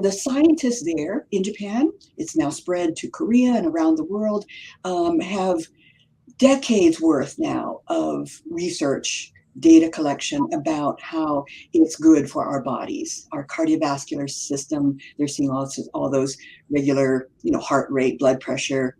The scientists there in Japan, it's now spread to Korea and around the world, have decades worth now of research data collection about how it's good for our bodies, our cardiovascular system. They're seeing all those regular, heart rate, blood pressure,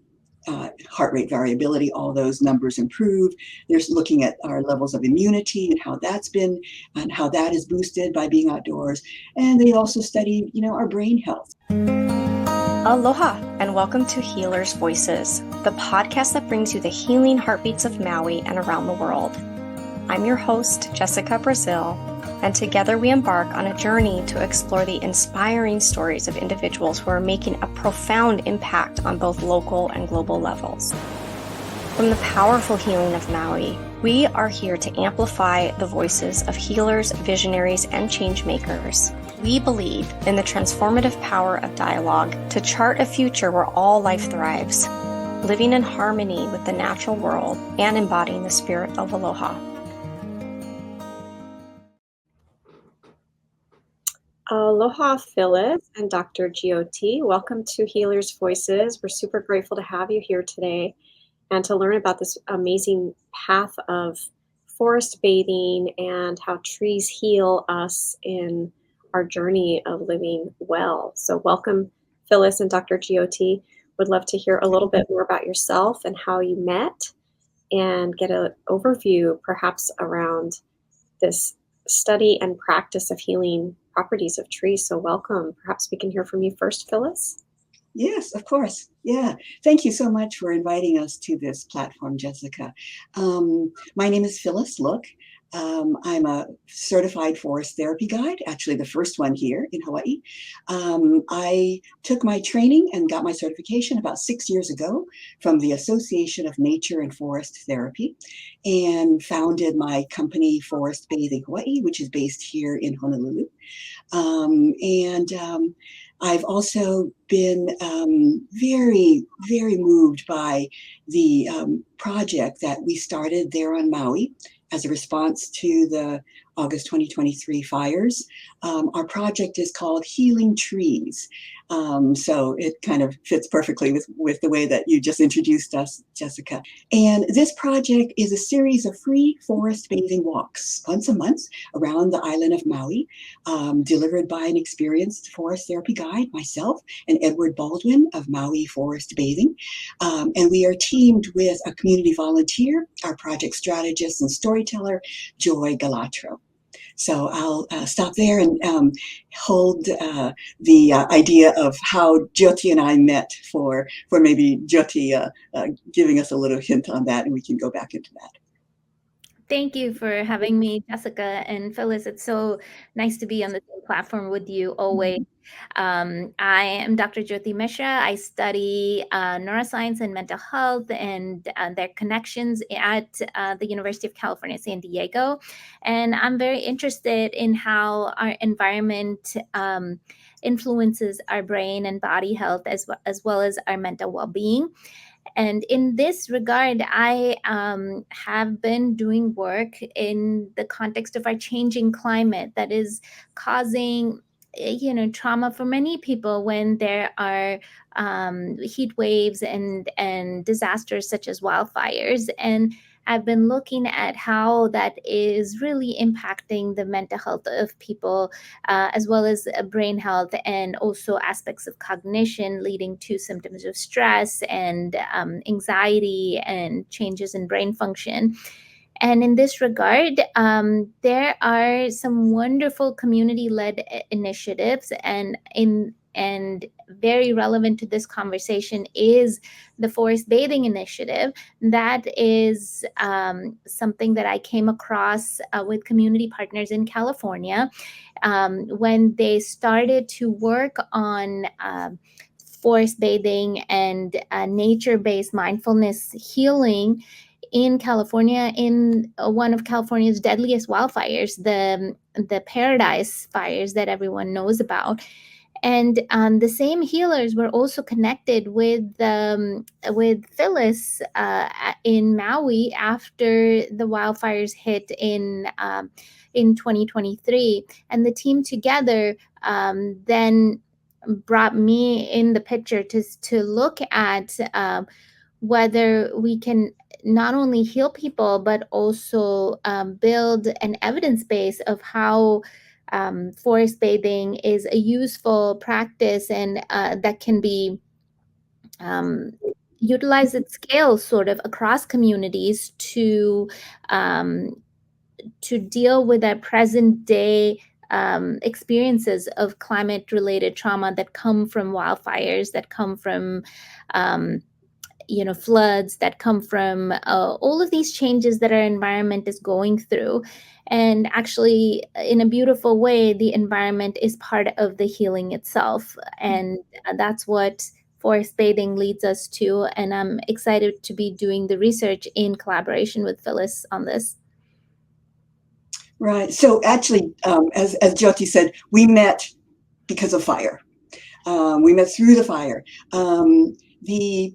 heart rate variability, all those numbers improve. They're looking at our levels of immunity and how that is boosted by being outdoors. And they also study, our brain health. Aloha, and welcome to Healers' Voices, the podcast that brings you the healing heartbeats of Maui and around the world. I'm your host, Jessica Brazil, and together we embark on a journey to explore the inspiring stories of individuals who are making a profound impact on both local and global levels. From the powerful healing of Maui, we are here to amplify the voices of healers, visionaries, and change makers. We believe in the transformative power of dialogue to chart a future where all life thrives, living in harmony with the natural world and embodying the spirit of aloha. Aloha, Phyllis and Dr. GOT. Welcome to Healers' Voices. We're super grateful to have you here today and to learn about this amazing path of forest bathing and how trees heal us in our journey of living well. So welcome, Phyllis and Dr. GOT. Would love to hear a little bit more about yourself and how you met and get an overview perhaps around this study and practice of healing properties of trees. So welcome. Perhaps we can hear from you first, Phyllis. Yes, of course. Yeah. Thank you so much for inviting us to this platform, Jessica. My name is Phyllis Look. I'm a certified forest therapy guide, actually the first one here in Hawaii. I took my training and got my certification about 6 years ago from the Association of Nature and Forest Therapy, and founded my company, Forest Bathing Hawaii, which is based here in Honolulu. I've also been very, very moved by the project that we started there on Maui as a response to the August 2023 fires. Our project is called Healing Trees. So it kind of fits perfectly with the way that you just introduced us, Jessica. And this project is a series of free forest bathing walks once a month around the island of Maui, delivered by an experienced forest therapy guide, myself, and Edward Baldwin of Maui Forest Bathing. And we are teamed with a community volunteer, our project strategist and storyteller, Joy Galatro. So I'll stop there and hold the idea of how Jyoti and I met for maybe Jyoti giving us a little hint on that, and we can go back into that. Thank you for having me, Jessica and Phyllis. It's so nice to be on the same platform with you always. I am Dr. Jyoti Mishra. I study neuroscience and mental health and their connections at the University of California, San Diego. And I'm very interested in how our environment influences our brain and body health as well as our mental well-being. And in this regard, I have been doing work in the context of our changing climate that is causing trauma for many people when there are heat waves and disasters such as wildfires. And I've been looking at how that is really impacting the mental health of people, as well as brain health, and also aspects of cognition leading to symptoms of stress and anxiety and changes in brain function. And in this regard, there are some wonderful community-led initiatives, and very relevant to this conversation is the Forest Bathing Initiative. That is something that I came across with community partners in California when they started to work on forest bathing and nature-based mindfulness healing in California, in one of California's deadliest wildfires, the Paradise fires that everyone knows about. And the same healers were also connected with Phyllis in Maui after the wildfires hit in 2023. And the team together then brought me in the picture to look at whether we can not only heal people, but also build an evidence base of how forest bathing is a useful practice, and that can be um, utilized at scale sort of across communities um, to deal with our present day experiences of climate related trauma that come from wildfires, that come from um, floods, that come from all of these changes that our environment is going through. And actually, in a beautiful way, the environment is part of the healing itself. And that's what forest bathing leads us to. And I'm excited to be doing the research in collaboration with Phyllis on this. Right. So actually, as Jyoti said, we met because of fire. We met through the fire. The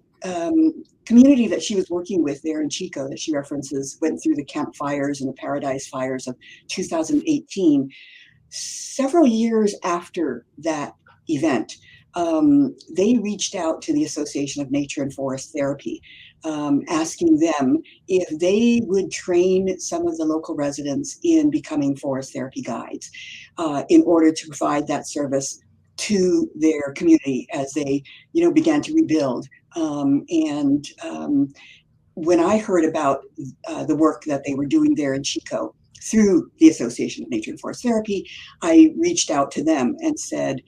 community that she was working with there in Chico that she references went through the Camp Fires and the Paradise Fires of 2018. Several years after that event, they reached out to the Association of Nature and Forest Therapy, asking them if they would train some of the local residents in becoming forest therapy guides in order to provide that service to their community as they, began to rebuild. When I heard about the work that they were doing there in Chico through the Association of Nature and Forest Therapy, I reached out to them and said,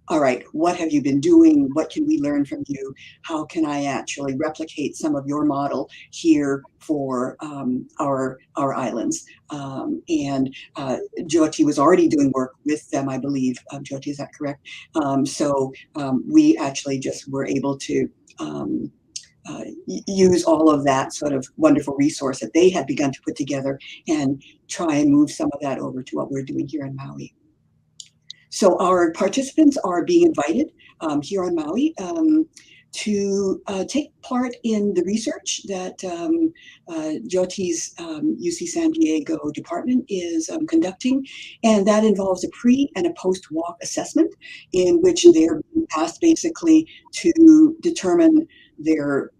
all right, what have you been doing? What can we learn from you? How can I actually replicate some of your model here for our islands? Jyoti was already doing work with them, I believe. Jyoti, is that correct? So we actually just were able to use all of that sort of wonderful resource that they had begun to put together and try and move some of that over to what we're doing here in Maui. So our participants are being invited here on Maui to take part in the research that Jyoti's UC San Diego department is conducting, and that involves a pre and a post-walk assessment in which they're being asked basically to determine their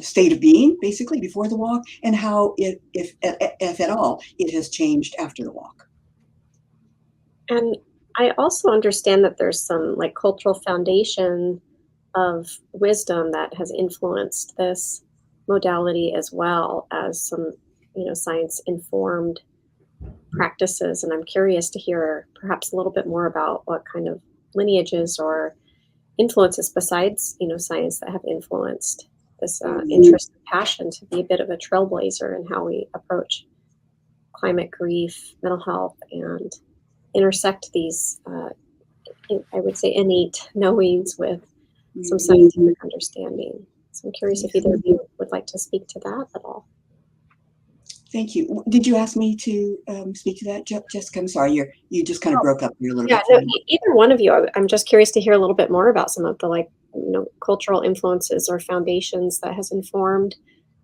state of being basically before the walk and how if at all, it has changed after the walk. And I also understand that there's some like cultural foundation of wisdom that has influenced this modality as well as some, science informed practices. And I'm curious to hear perhaps a little bit more about what kind of lineages or influences besides, science that have influenced this interest and passion to be a bit of a trailblazer in how we approach climate grief, mental health, and intersect these, I would say, innate knowings with some scientific understanding. So I'm curious if either of you would like to speak to that at all. Thank you. Did you ask me to speak to that, Jessica? I'm sorry, you just kind of broke up here a little bit. Yeah, no, either one of you. I'm just curious to hear a little bit more about some of the cultural influences or foundations that has informed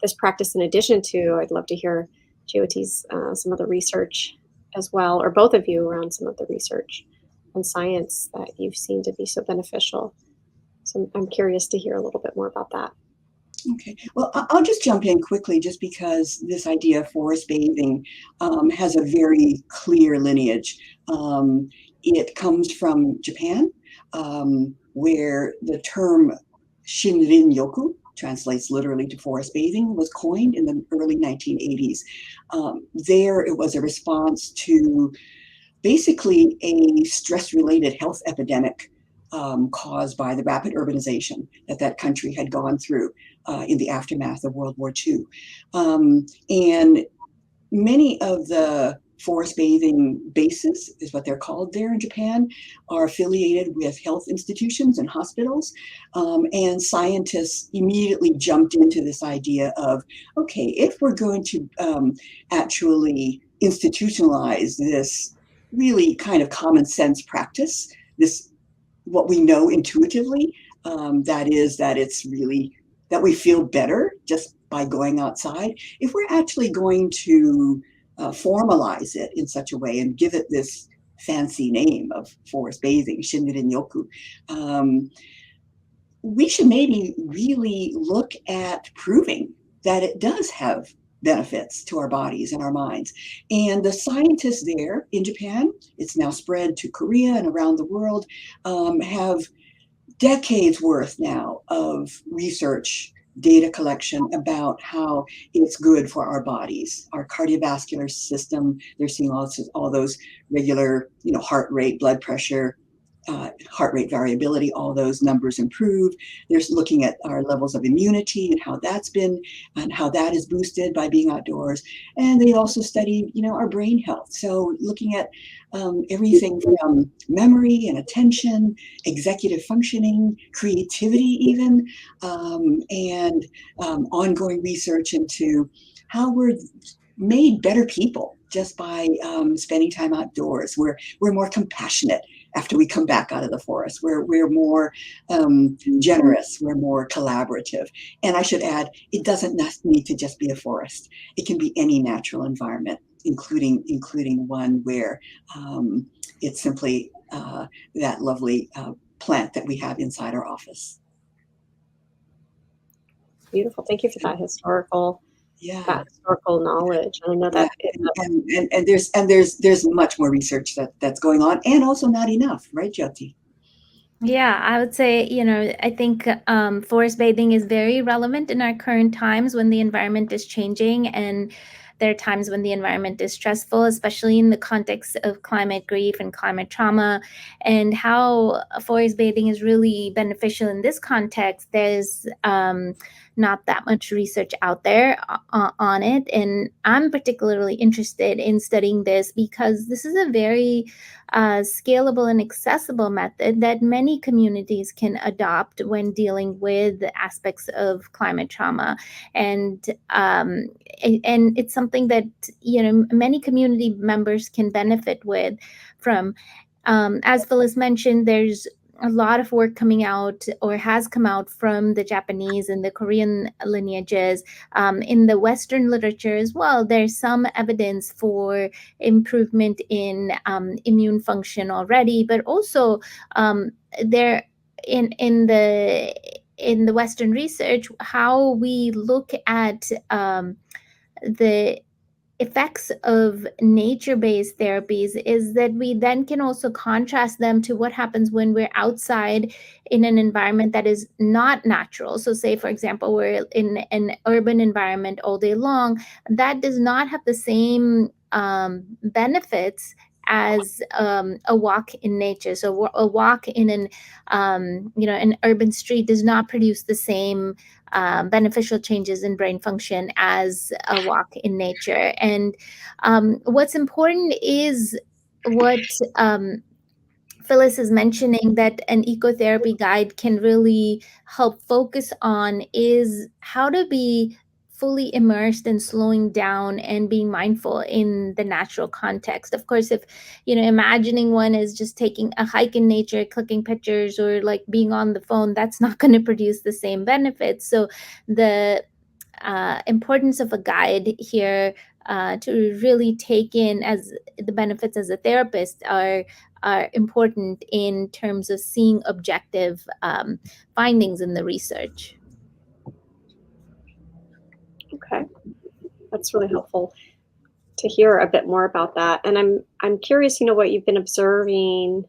this practice. In addition to, I'd love to hear Jyoti's some of the research as well, or both of you around some of the research and science that you've seen to be so beneficial. So I'm curious to hear a little bit more about that. Okay, well, I'll just jump in quickly just because this idea of forest bathing has a very clear lineage. It comes from Japan, where the term Shinrin-yoku translates literally to forest bathing, was coined in the early 1980s. There, it was a response to basically a stress-related health epidemic caused by the rapid urbanization that country had gone through in the aftermath of World War II. And many of the forest bathing bases, is what they're called there in Japan, are affiliated with health institutions and hospitals. And scientists immediately jumped into this idea of, okay, if we're going to actually institutionalize this really kind of common sense practice, this what we know intuitively, that is that it's really that we feel better just by going outside. If we're actually going to formalize it in such a way and give it this fancy name of forest bathing, shinrin yoku. We should maybe really look at proving that it does have benefits to our bodies and our minds. And the scientists there in Japan, it's now spread to Korea and around the world, have decades worth now of research, data collection about how it's good for our bodies, our cardiovascular system. They're seeing all those regular, heart rate, blood pressure, heart rate variability, all those numbers improve. They're looking at our levels of immunity and how that is boosted by being outdoors. And they also study, our brain health. So looking at everything from memory and attention, executive functioning, creativity even, and ongoing research into how we're made better people just by spending time outdoors. We're more compassionate after we come back out of the forest. We're more generous. We're more collaborative. And I should add, it doesn't need to just be a forest. It can be any natural environment, including one where it's simply that lovely plant that we have inside our office. Beautiful. Thank you for that historical knowledge. I know that and there's much more research that's going on, and also not enough, right, Jyoti? Yeah, I would say, I think forest bathing is very relevant in our current times when the environment is changing, and there are times when the environment is stressful, especially in the context of climate grief and climate trauma, and how forest bathing is really beneficial in this context. There's not that much research out there on it, and I'm particularly interested in studying this because this is a very scalable and accessible method that many communities can adopt when dealing with aspects of climate trauma, and it's something that many community members can benefit from. As Phyllis mentioned, there's a lot of work coming out or has come out from the Japanese and the Korean lineages. In the Western literature as well, there's some evidence for improvement in immune function already, but also there in the Western research, how we look at the effects of nature-based therapies is that we then can also contrast them to what happens when we're outside in an environment that is not natural. So say, for example, we're in an urban environment all day long, that does not have the same benefits as a walk in nature. So a walk in an urban street does not produce the same beneficial changes in brain function as a walk in nature. And what's important is what Phyllis is mentioning, that an ecotherapy guide can really help focus on, is how to be fully immersed in slowing down and being mindful in the natural context. Of course, if imagining one is just taking a hike in nature, clicking pictures, or like being on the phone, that's not going to produce the same benefits. So the importance of a guide here to really take in as the benefits as a therapist are important in terms of seeing objective findings in the research. Okay, that's really helpful to hear a bit more about that. And I'm curious, what you've been observing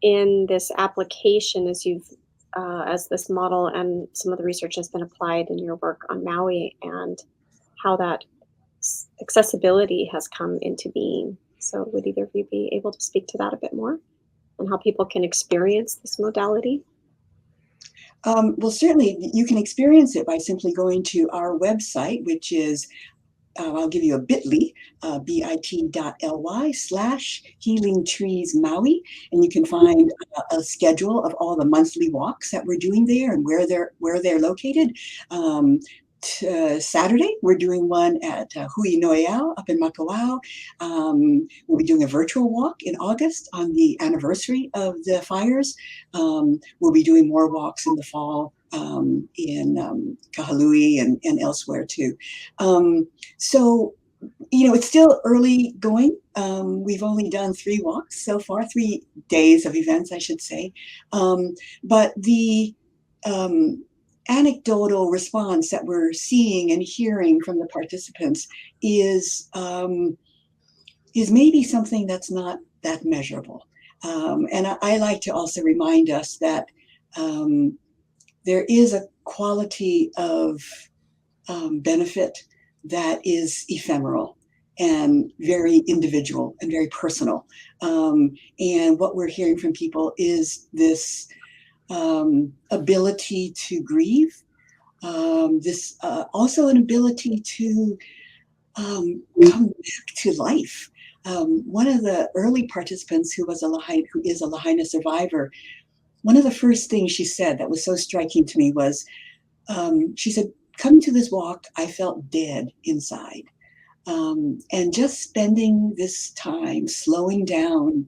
in this application as this model and some of the research has been applied in your work on Maui, and how that accessibility has come into being. So would either of you be able to speak to that a bit more, and how people can experience this modality? Well, certainly you can experience it by simply going to our website, which is, I'll give you a bit.ly, bit.ly/Healing Trees Maui, and you can find a schedule of all the monthly walks that we're doing there and where they're located. Saturday, we're doing one at Hui Noeau up in Makawao. We'll be doing a virtual walk in August on the anniversary of the fires. We'll be doing more walks in the fall in Kahului and elsewhere too. So it's still early going. We've only done 3 walks so far, 3 days of events, I should say. But the anecdotal response that we're seeing and hearing from the participants is maybe something that's not that measurable. And I like to also remind us that there is a quality of benefit that is ephemeral and very individual and very personal. And what we're hearing from people is this ability to grieve, this also an ability to come back to life. One of the early participants who is a Lahaina survivor, one of the first things she said that was so striking to me was, she said, coming to this walk, I felt dead inside. And just spending this time slowing down,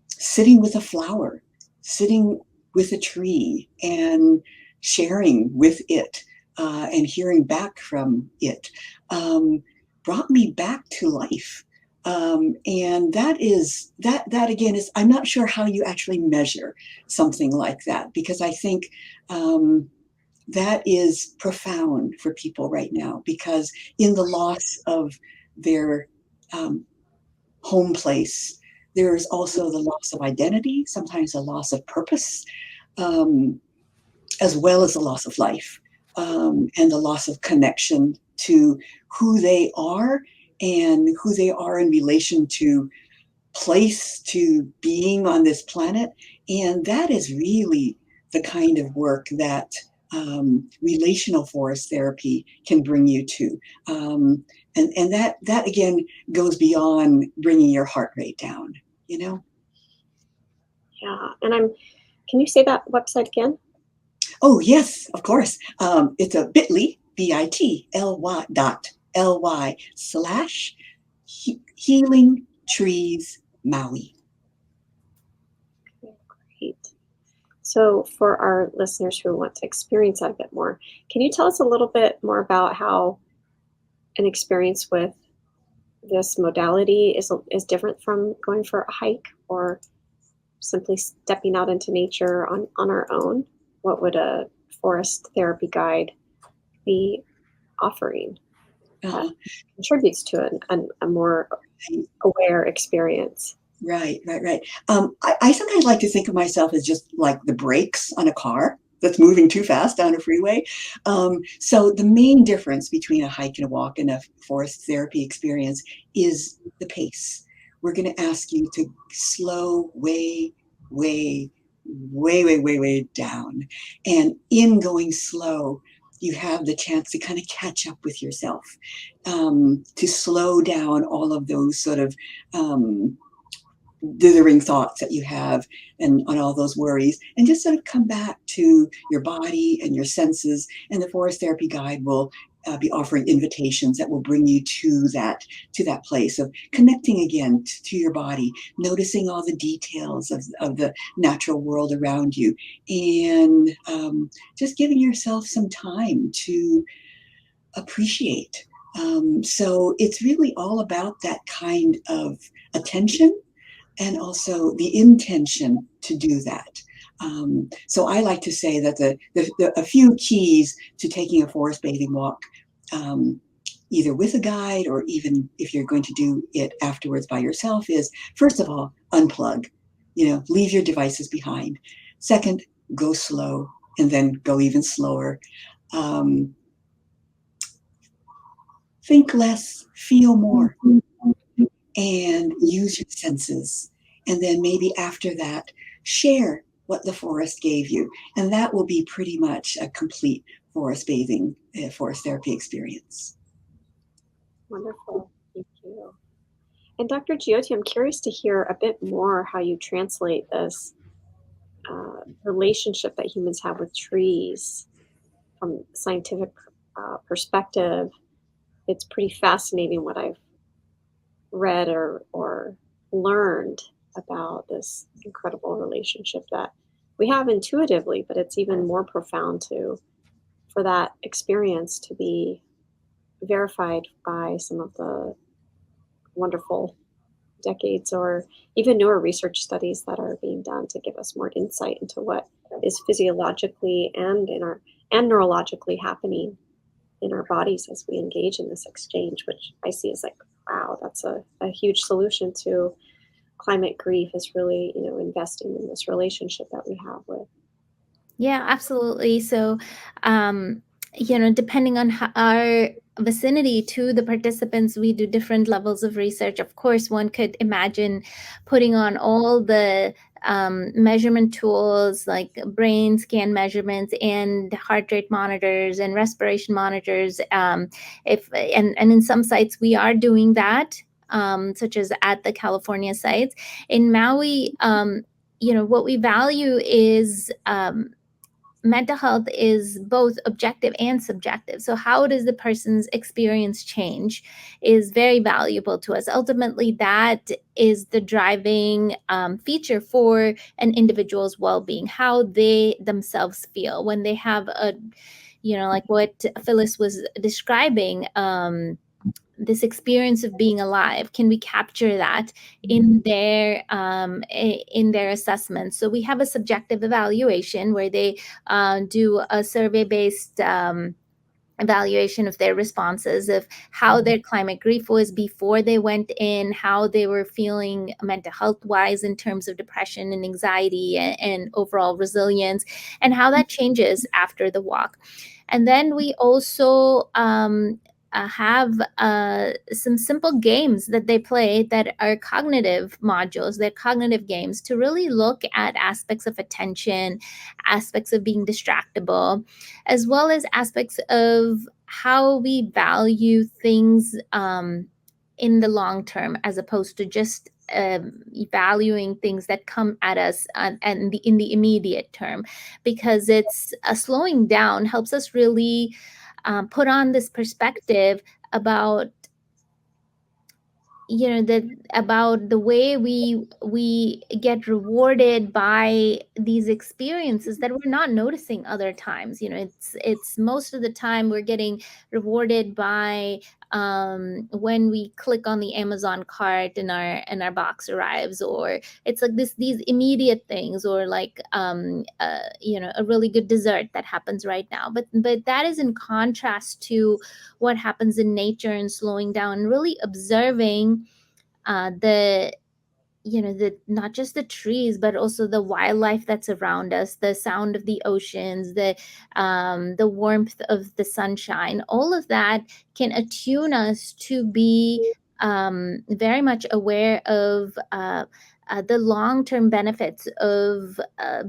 sitting with a flower, sitting with a tree, and sharing with it, and hearing back from it, brought me back to life. And that again is, I'm not sure how you actually measure something like that, because I think that is profound for people right now, because in the loss of their home place, there is also the loss of identity, sometimes a loss of purpose, as well as the loss of life, and the loss of connection to who they are and who they are in relation to place, to being on this planet. And that is really the kind of work that relational forest therapy can bring you to. And that again goes beyond bringing your heart rate down, Yeah. And can you say that website again? Oh, yes, of course. It's a bit.ly, bit.ly/Healing Trees Maui. Okay, great. So for our listeners who want to experience that a bit more, can you tell us a little bit more about how an experience with this modality is different from going for a hike or simply stepping out into nature on our own? What would a forest therapy guide be offering that contributes to a more aware experience? Right. I sometimes like to think of myself as just like the brakes on a car that's moving too fast down a freeway. So the main difference between a hike and a walk and a forest therapy experience is the pace. We're going to ask you to slow way down. And in going slow, you have the chance to kind of catch up with yourself, to slow down all of those sort of dithering thoughts that you have, and on all those worries, and just sort of come back to your body and your senses. And the forest therapy guide will be offering invitations that will bring you to that place of connecting again to your body, noticing all the details of the natural world around you, and just giving yourself some time to appreciate. So it's really all about that kind of attention, and also the intention to do that. So I like to say that a few keys to taking a forest bathing walk, either with a guide or even if you're going to do it afterwards by yourself, is, first of all, unplug. Leave your devices behind. Second, go slow, and then go even slower. Think less, feel more, and use your senses. And then maybe after that, share what the forest gave you. And that will be pretty much a complete forest bathing, forest therapy experience. Wonderful. Thank you. And Dr. Giotti, I'm curious to hear a bit more how you translate this relationship that humans have with trees from a scientific perspective. It's pretty fascinating what I've read or learned about this incredible relationship that we have intuitively, but it's even more profound for that experience to be verified by some of the wonderful decades or even newer research studies that are being done to give us more insight into what is physiologically and neurologically happening in our bodies as we engage in this exchange, which I see as like, wow, that's a huge solution to climate grief, is really, investing in this relationship that we have with. Yeah, absolutely. So, depending on our vicinity to the participants, we do different levels of research. Of course, one could imagine putting on all the measurement tools like brain scan measurements and heart rate monitors and respiration monitors. And in some sites we are doing that, such as at the California sites. In Maui, what we value is mental health is both objective and subjective. So how does the person's experience change is very valuable to us. Ultimately, that is the driving feature for an individual's well-being, how they themselves feel when they have a, like what Phyllis was describing, this experience of being alive. Can we capture that in their assessment? So we have a subjective evaluation where they do a survey based evaluation of their responses, of how their climate grief was before they went in, how they were feeling mental health wise in terms of depression and anxiety and overall resilience, and how that changes after the walk. And then we also have some simple games that they play that are cognitive modules, they're cognitive games to really look at aspects of attention, aspects of being distractible, as well as aspects of how we value things in the long term, as opposed to just valuing things that come at us and in the immediate term, because it's slowing down helps us really put on this perspective about about the way we get rewarded by these experiences that we're not noticing other times. It's most of the time we're getting rewarded by when we click on the Amazon cart and our box arrives, or it's like these immediate things, or like a really good dessert that happens right now, but that is in contrast to what happens in nature and slowing down and really observing the not just the trees, but also the wildlife that's around us, the sound of the oceans, the warmth of the sunshine. All of that can attune us to be very much aware of the long-term benefits of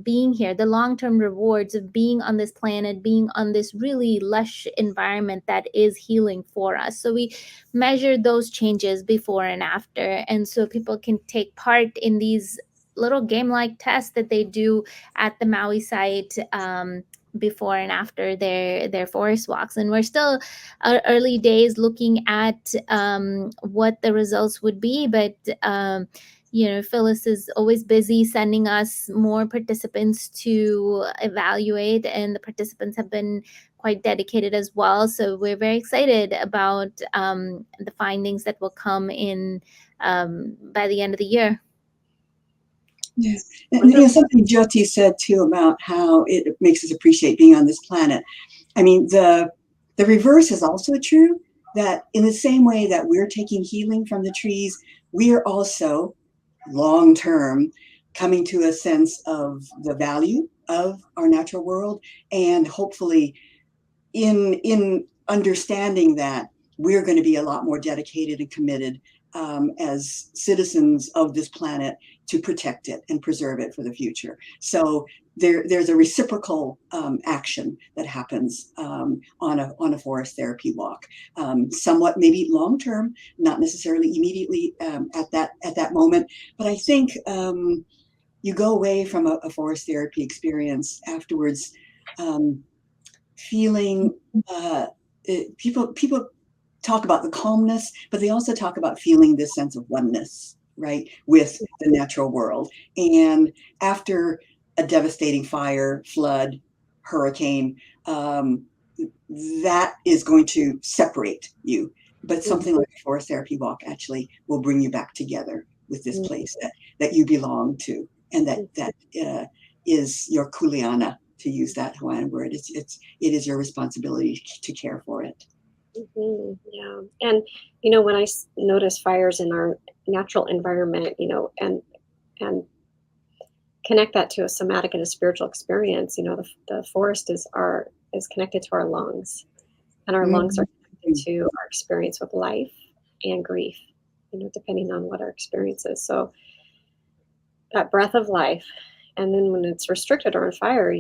being here, the long-term rewards of being on this planet, being on this really lush environment that is healing for us. So we measure those changes before and after, and so people can take part in these little game-like tests that they do at the Maui site before and after their forest walks. And we're still early days looking at what the results would be, but Phyllis is always busy sending us more participants to evaluate, and the participants have been quite dedicated as well. So we're very excited about the findings that will come in by the end of the year. Yeah, and something Jyoti said too about how it makes us appreciate being on this planet. I mean, the reverse is also true, that in the same way that we're taking healing from the trees, we are also long term coming to a sense of the value of our natural world, and hopefully in understanding that we're going to be a lot more dedicated and committed as citizens of this planet to protect it and preserve it for the future. So there's a reciprocal action that happens on a forest therapy walk, somewhat maybe long term, not necessarily immediately at that moment. But I think you go away from a forest therapy experience afterwards feeling people talk about the calmness, but they also talk about feeling this sense of oneness, right, with the natural world. And after a devastating fire, flood, hurricane, that is going to separate you. But something like a forest therapy walk actually will bring you back together with this place that you belong to, and that is your kuleana, to use that Hawaiian word. It is your responsibility to care for it. Yeah. And, when I notice fires in our natural environment, and connect that to a somatic and a spiritual experience, the forest is connected to our lungs, and our lungs are connected to our experience with life and grief, depending on what our experience is. So that breath of life, and then when it's restricted or on fire,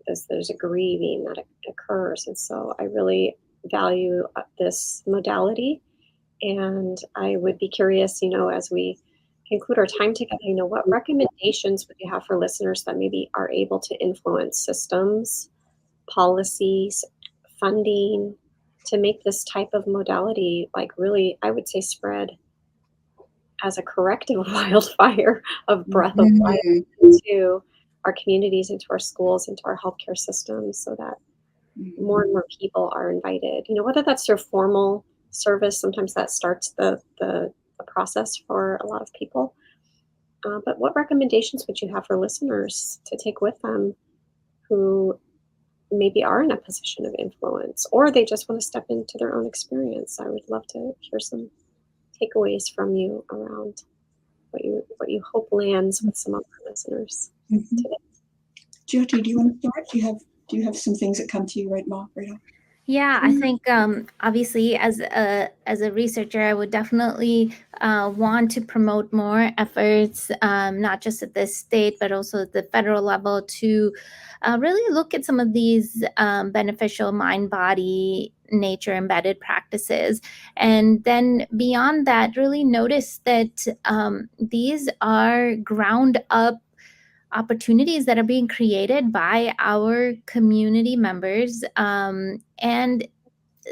there's a grieving that occurs. And so I really value this modality, and I would be curious, as we conclude our time together, what recommendations would you have for listeners that maybe are able to influence systems, policies, funding, to make this type of modality, like, really, I would say, spread as a corrective wildfire of breath of life into our communities, into our schools, into our healthcare systems, so that more and more people are invited, whether that's through formal service. Sometimes that starts the process for a lot of people. But what recommendations would you have for listeners to take with them who maybe are in a position of influence, or they just want to step into their own experience? I would love to hear some takeaways from you around what you hope lands with some of our listeners today. Jyoti, do you want to start? Do you have some things that come to you right now? Yeah, I think obviously as a researcher, I would definitely want to promote more efforts, not just at the state, but also at the federal level, to really look at some of these beneficial mind-body nature embedded practices. And then beyond that, really notice that these are ground up opportunities that are being created by our community members, and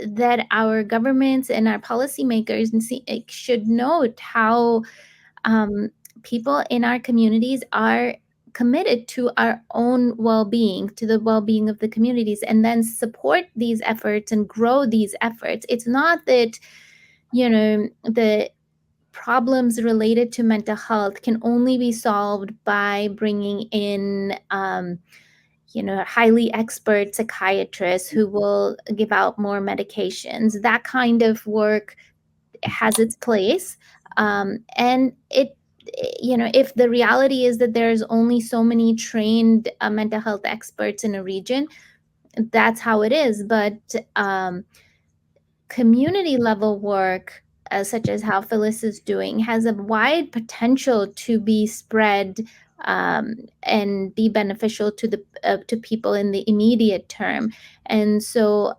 that our governments and our policymakers should note how people in our communities are committed to our own well-being, to the well-being of the communities, and then support these efforts and grow these efforts. It's not that, the problems related to mental health can only be solved by bringing in highly expert psychiatrists who will give out more medications. That kind of work has its place, and if the reality is that there's only so many trained mental health experts in a region, that's how it is. But community level work, such as how Phyllis is doing, has a wide potential to be spread and be beneficial to people in the immediate term. And so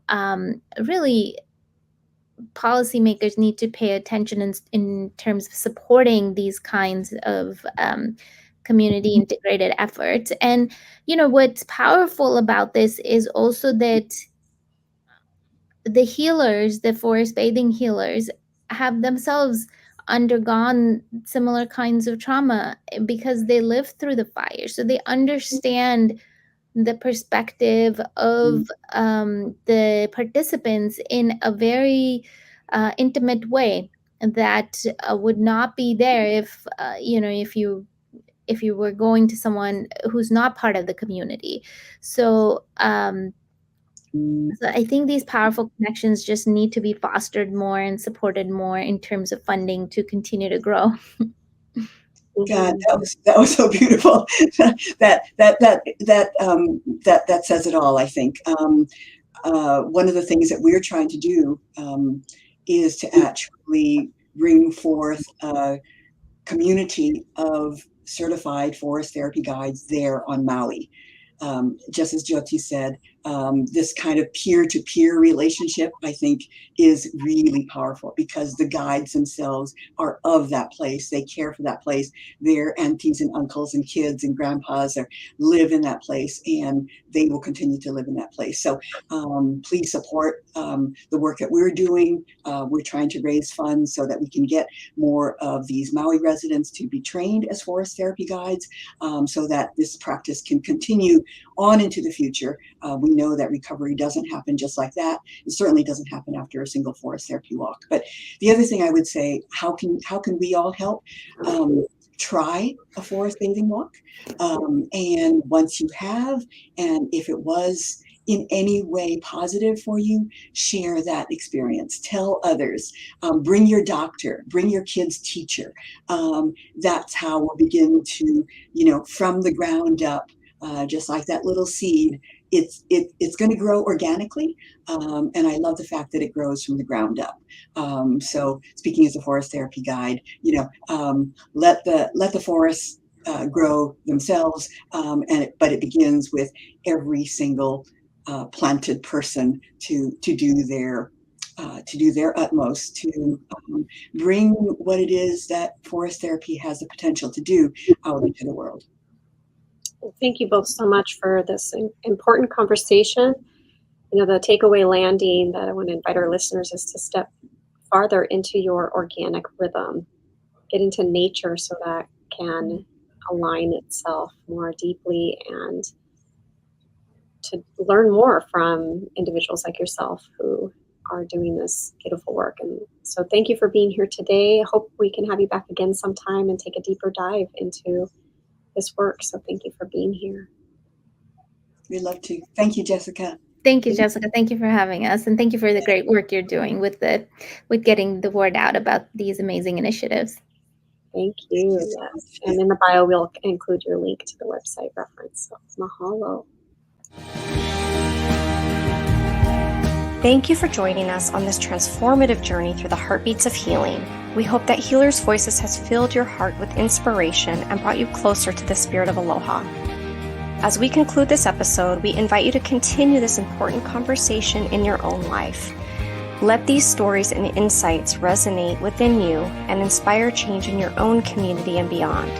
really, policymakers need to pay attention in terms of supporting these kinds of community integrated efforts. And what's powerful about this is also that the healers, the forest bathing healers, have themselves undergone similar kinds of trauma because they lived through the fire. So they understand the perspective of the participants in a very intimate way that would not be there if you were going to someone who's not part of the community. So I think these powerful connections just need to be fostered more and supported more in terms of funding to continue to grow. God, that was so beautiful. that says it all, I think. One of the things that we're trying to do is to actually bring forth a community of certified forest therapy guides there on Maui. Just as Jyoti said, this kind of peer-to-peer relationship, I think, is really powerful because the guides themselves are of that place. They care for that place. Their aunties and uncles and kids and grandpas live in that place, and they will continue to live in that place. So please support the work that we're doing. We're trying to raise funds so that we can get more of these Maui residents to be trained as forest therapy guides, so that this practice can continue on into the future. We know that recovery doesn't happen just like that. It certainly doesn't happen after a single forest therapy walk. But the other thing I would say, how can we all help? Try a forest bathing walk. And once you have, and if it was in any way positive for you, share that experience. Tell others. Bring your doctor. Bring your kid's teacher. That's how we'll begin to, from the ground up, just like that little seed, it's going to grow organically. And I love the fact that it grows from the ground up. So speaking as a forest therapy guide, let the forests grow themselves. But it begins with every single planted person to do their utmost to bring what it is that forest therapy has the potential to do out into the world. Thank you both so much for this important conversation. The takeaway landing that I want to invite our listeners is to step farther into your organic rhythm, get into nature so that can align itself more deeply, and to learn more from individuals like yourself who are doing this beautiful work. And so thank you for being here today. I hope we can have you back again sometime and take a deeper dive into this work. So thank you for being here. We'd love to. Thank you, Jessica. Thank you, Jessica. Thank you for having us. And thank you for the great work you're doing with getting the word out about these amazing initiatives. Thank you. Yes. And in the bio, we'll include your link to the website reference. So mahalo. Thank you for joining us on this transformative journey through the heartbeats of healing. We hope that Healers Voices has filled your heart with inspiration and brought you closer to the spirit of aloha. As we conclude this episode, we invite you to continue this important conversation in your own life. Let these stories and insights resonate within you and inspire change in your own community and beyond.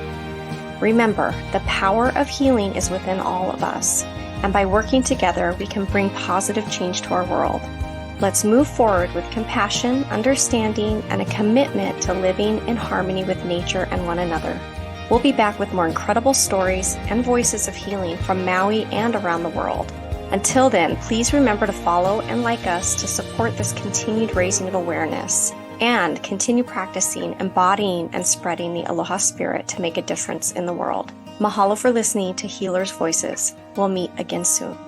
Remember, the power of healing is within all of us, and by working together, we can bring positive change to our world. Let's move forward with compassion, understanding, and a commitment to living in harmony with nature and one another. We'll be back with more incredible stories and voices of healing from Maui and around the world. Until then, please remember to follow and like us to support this continued raising of awareness, and continue practicing, embodying, and spreading the aloha spirit to make a difference in the world. Mahalo for listening to Healers Voices. We'll meet again soon.